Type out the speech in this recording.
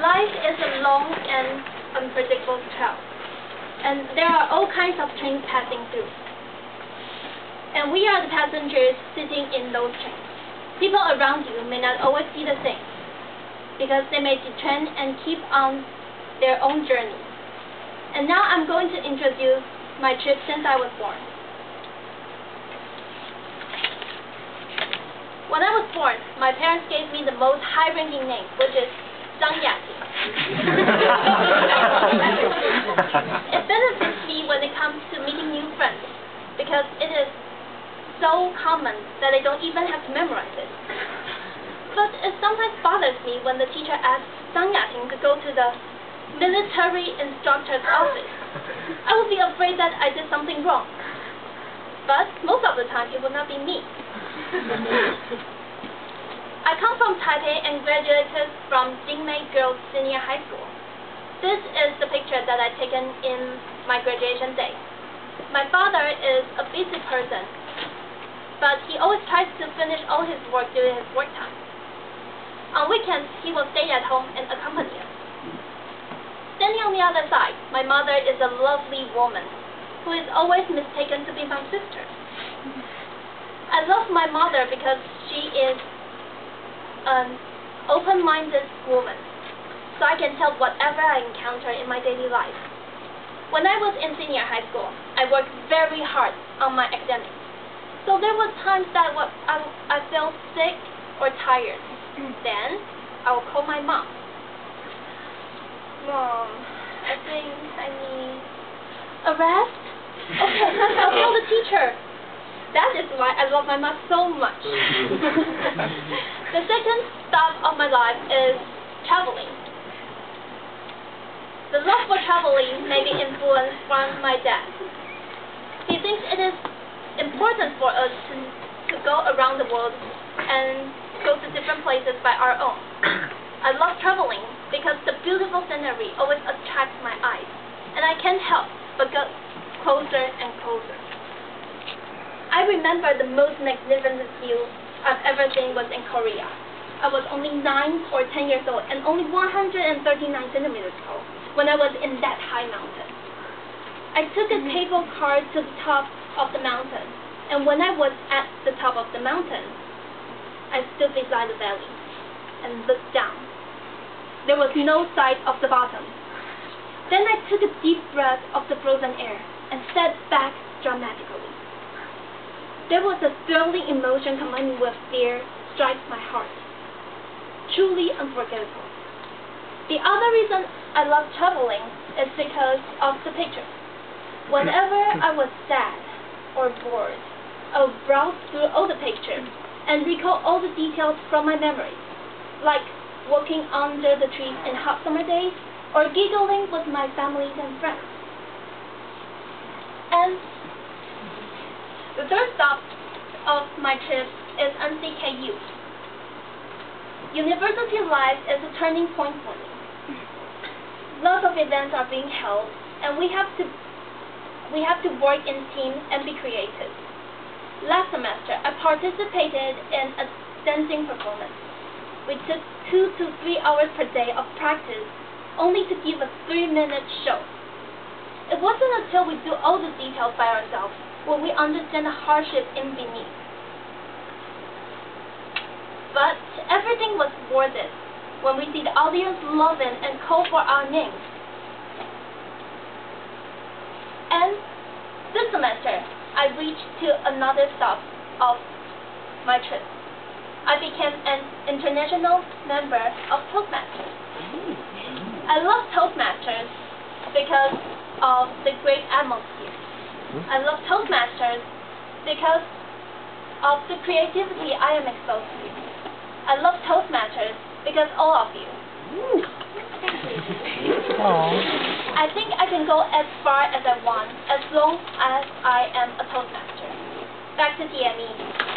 Life is a long and unpredictable trail, and there are all kinds of trains passing through. And we are the passengers sitting in those trains. People around you may not always see the same, because they may detrain and keep on their own journey. And now I'm going to introduce my trip since I was born. When I was born, my parents gave me the most high-ranking name, which is Zhang Yating. It benefits me when it comes to meeting new friends, because it is so common that I don't even have to memorize it. But it sometimes bothers me when the teacher asks Zhang Yating to go to the military instructor's office. I would be afraid that I did something wrong. But most of the time, it would not be me. I come from Taipei and graduated from Jingmei Girls Senior High School. This is the picture that I taken in my graduation day. My father is a busy person, but he always tries to finish all his work during his work time. On weekends, he will stay at home and accompany us. Standing on the other side, my mother is a lovely woman who is always mistaken to be my sister. I love my mother because she is an open-minded woman, so I can tell whatever I encounter in my daily life. When I was in senior high school, I worked very hard on my academics. So there were times that I felt sick or tired. Then I would call my mom. Mom, I think I need a rest. Okay, I'll tell the teacher. That is why I love my mom so much. The second stop of my life is traveling. The love for traveling may be influenced from my dad. He thinks it is important for us to go around the world and go to different places by our own. I love traveling because the beautiful scenery always attracts my eyes, and I can't help but go closer and closer. I remember the most magnificent view I've ever seen was in Korea. I was only 9 or 10 years old and only 139 centimeters tall when I was in that high mountain. I took a cable car to the top of the mountain, and when I was at the top of the mountain, I stood beside the valley and looked down. There was no sight of the bottom. Then I took a deep breath of the frozen air and sat back dramatically. There was a thrilling emotion combined with fear strikes my heart. Truly unforgettable. The other reason I love traveling is because of the pictures. Whenever I was sad or bored, I would browse through all the pictures and recall all the details from my memories, like walking under the trees in hot summer days or giggling with my families and friends. And the third stop of my trip is NCKU. University life is a turning point for me. Lots of events are being held, and we have to work in teams and be creative. Last semester, I participated in a dancing performance. We took 2 to 3 hours per day of practice only to give a 3-minute show. It wasn't until we do all the details by ourselves will we understand the hardship in beneath. But everything was worth it when we see the audience loving and call for our names. And this semester, I reached to another stop of my trip. I became an international member of Toastmasters. I love Toastmasters because of the great atmosphere. I love Toastmasters because of the creativity I am exposed to. I love Toastmasters because all of you. I think I can go as far as I want as long as I am a Toastmaster. Back to TME.